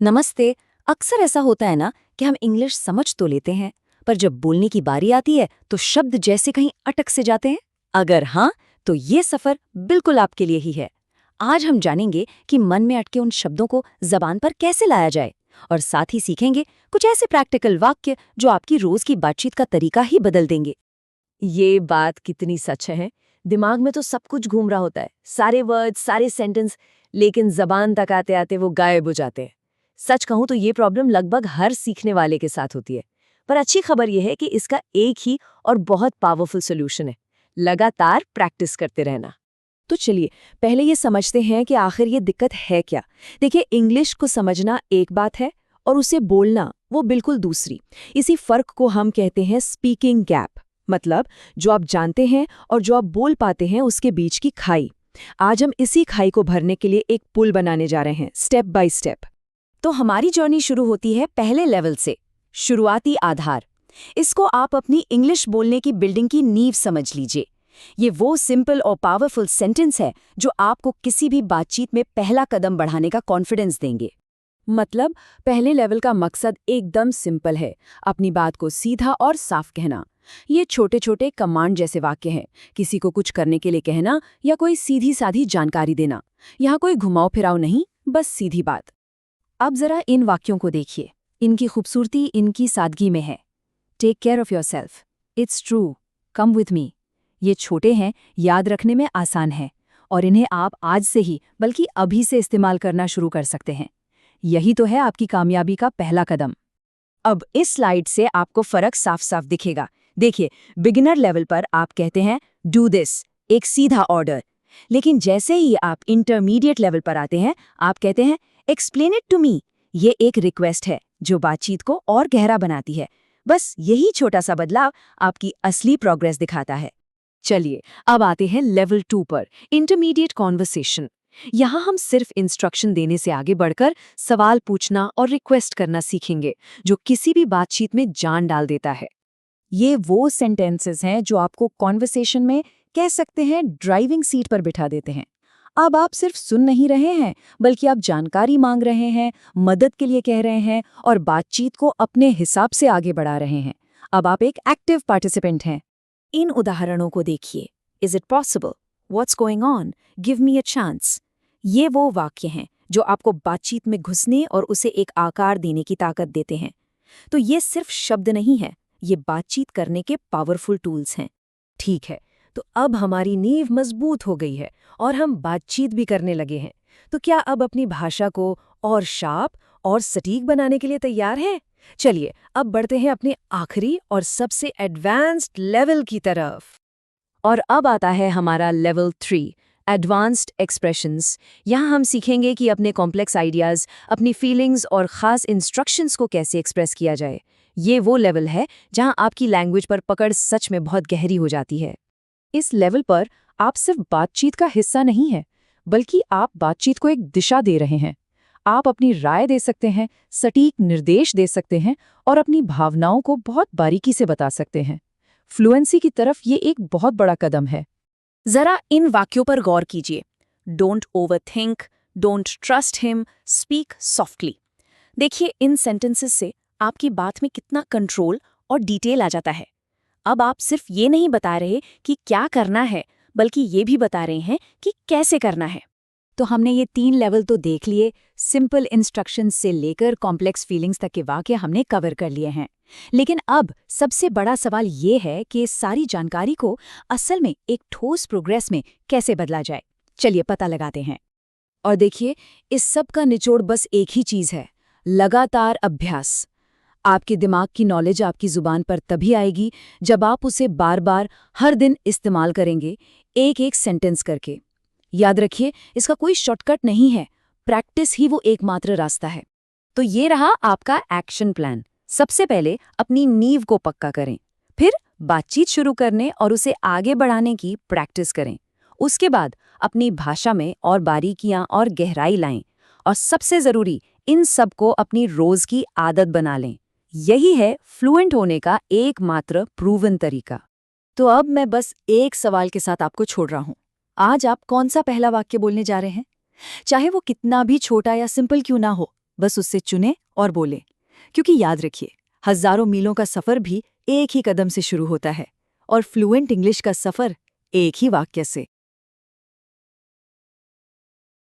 नमस्ते। अक्सर ऐसा होता है ना कि हम इंग्लिश समझ तो लेते हैं, पर जब बोलने की बारी आती है तो शब्द जैसे कहीं अटक से जाते हैं। अगर हाँ, तो ये सफर बिल्कुल आपके लिए ही है। आज हम जानेंगे कि मन में अटके उन शब्दों को जबान पर कैसे लाया जाए, और साथ ही सीखेंगे कुछ ऐसे प्रैक्टिकल वाक्य जो आपकी रोज की बातचीत का तरीका ही बदल देंगे। ये बात कितनी सच है। दिमाग में तो सब कुछ घूम रहा होता है, सारे वर्ड, सारे सेंटेंस, लेकिन जबान तक आते आते वो गायब हो जाते हैं। सच कहूं तो ये प्रॉब्लम लगभग हर सीखने वाले के साथ होती है। पर अच्छी खबर ये है कि इसका एक ही और बहुत पावरफुल सोल्यूशन है: लगातार प्रैक्टिस करते रहना। तो चलिए पहले ये समझते हैं कि आखिर ये दिक्कत है क्या। देखिए, इंग्लिश को समझना एक बात है और उसे बोलना वो बिल्कुल दूसरी। इसी फर्क को हम कहते हैं स्पीकिंग गैप। मतलब जो आप जानते हैं और जो आप बोल पाते हैं उसके बीच की खाई। आज हम इसी खाई को भरने के लिए एक पुल बनाने जा रहे हैं, स्टेप बाय स्टेप। तो हमारी जर्नी शुरू होती है पहले लेवल से, शुरुआती आधार। इसको आप अपनी इंग्लिश बोलने की बिल्डिंग की नींव समझ लीजिए। ये वो सिंपल और पावरफुल सेंटेंस है जो आपको किसी भी बातचीत में पहला कदम बढ़ाने का कॉन्फिडेंस देंगे। मतलब पहले लेवल का मकसद एकदम सिंपल है, अपनी बात को सीधा और साफ कहना। ये छोटे छोटे कमांड जैसे वाक्य हैं, किसी को कुछ करने के लिए कहना या कोई सीधी साधी जानकारी देना। यहाँ कोई घुमाव फिराव नहीं, बस सीधी बात। अब जरा इन वाक्यों को देखिए। इनकी खूबसूरती इनकी सादगी में है। Take care of yourself, it's true, come with me. ये छोटे हैं, याद रखने में आसान है, और इन्हें आप आज से ही बल्कि अभी से इस्तेमाल करना शुरू कर सकते हैं। यही तो है आपकी कामयाबी का पहला कदम। अब इस स्लाइड से आपको फर्क साफ साफ दिखेगा। देखिए, बिगिनर लेवल पर आप कहते हैं डू दिस, एक सीधा ऑर्डर। लेकिन जैसे ही आप इंटरमीडिएट लेवल पर आते हैं, आप कहते हैं एक्सप्लेन इट टू मी। ये एक रिक्वेस्ट है जो बातचीत को और गहरा बनाती है। बस यही छोटा सा बदलाव आपकी असली प्रोग्रेस दिखाता है। चलिए अब आते हैं लेवल 2 पर, इंटरमीडिएट कॉन्वर्सेशन। यहाँ हम सिर्फ इंस्ट्रक्शन देने से आगे बढ़कर सवाल पूछना और रिक्वेस्ट करना सीखेंगे, जो किसी भी बातचीत में जान डाल देता है। ये वो सेंटेंसेस हैं जो आपको कॉन्वर्सेशन में, कह सकते हैं, ड्राइविंग सीट पर बिठा देते हैं। अब आप सिर्फ सुन नहीं रहे हैं, बल्कि आप जानकारी मांग रहे हैं, मदद के लिए कह रहे हैं और बातचीत को अपने हिसाब से आगे बढ़ा रहे हैं। अब आप एक एक्टिव पार्टिसिपेंट हैं। इन उदाहरणों को देखिए। Is it possible? What's going on? Give me a chance. ये वो वाक्य हैं जो आपको बातचीत में घुसने और उसे एक आकार देने की ताकत देते हैं। तो ये सिर्फ शब्द नहीं है, ये बातचीत करने के पावरफुल टूल्स हैं। ठीक है, तो अब हमारी नींव मजबूत हो गई है और हम बातचीत भी करने लगे हैं। तो क्या अब अपनी भाषा को और शार्प और सटीक बनाने के लिए तैयार हैं? चलिए अब बढ़ते हैं अपने आखिरी और सबसे एडवांस्ड लेवल की तरफ। और अब आता है हमारा लेवल 3, एडवांस्ड एक्सप्रेशंस। यहाँ हम सीखेंगे कि अपने कॉम्प्लेक्स आइडियाज़, अपनी फीलिंग्स और ख़ास इंस्ट्रक्शंस को कैसे एक्सप्रेस किया जाए। ये वो लेवल है जहाँ आपकी लैंग्वेज पर पकड़ सच में बहुत गहरी हो जाती है। इस लेवल पर आप सिर्फ बातचीत का हिस्सा नहीं हैं, बल्कि आप बातचीत को एक दिशा दे रहे हैं। आप अपनी राय दे सकते हैं, सटीक निर्देश दे सकते हैं और अपनी भावनाओं को बहुत बारीकी से बता सकते हैं। फ्लुएंसी की तरफ ये एक बहुत बड़ा कदम है। जरा इन वाक्यों पर गौर कीजिए। Don't overthink, don't trust him, speak softly. देखिए, इन सेंटेंसेस से आपकी बात में कितना कंट्रोल और डिटेल आ जाता है। अब आप सिर्फ ये नहीं बता रहे कि क्या करना है, बल्कि ये भी बता रहे हैं कि कैसे करना है। तो हमने ये 3 लेवल तो देख लिए। सिंपल इंस्ट्रक्शंस से लेकर कॉम्प्लेक्स फीलिंग्स तक के वाक्य हमने कवर कर लिए हैं। लेकिन अब सबसे बड़ा सवाल ये है कि इस सारी जानकारी को असल में एक ठोस प्रोग्रेस में कैसे बदला जाए। चलिए पता लगाते हैं। और देखिए, इस सब का निचोड़ बस एक ही चीज़ है: लगातार अभ्यास। आपके दिमाग की नॉलेज आपकी ज़ुबान पर तभी आएगी जब आप उसे बार बार हर दिन इस्तेमाल करेंगे, एक एक सेंटेंस करके। याद रखिए, इसका कोई शॉर्टकट नहीं है, प्रैक्टिस ही वो एकमात्र रास्ता है। तो ये रहा आपका एक्शन प्लान। सबसे पहले अपनी नींव को पक्का करें, फिर बातचीत शुरू करने और उसे आगे बढ़ाने की प्रैक्टिस करें। उसके बाद अपनी भाषा में और बारीकियां और गहराई लाएं, और सबसे ज़रूरी, इन सब को अपनी रोज़ की आदत बना लें। यही है फ्लुएंट होने का एकमात्र प्रूवन तरीका। तो अब मैं बस एक सवाल के साथ आपको छोड़ रहा हूँ। आज आप कौन सा पहला वाक्य बोलने जा रहे हैं? चाहे वो कितना भी छोटा या सिंपल क्यों ना हो, बस उससे चुनें और बोलें। क्योंकि याद रखिए, हज़ारों मीलों का सफ़र भी एक ही कदम से शुरू होता है और फ्लुएंट इंग्लिश का सफ़र एक ही वाक्य से।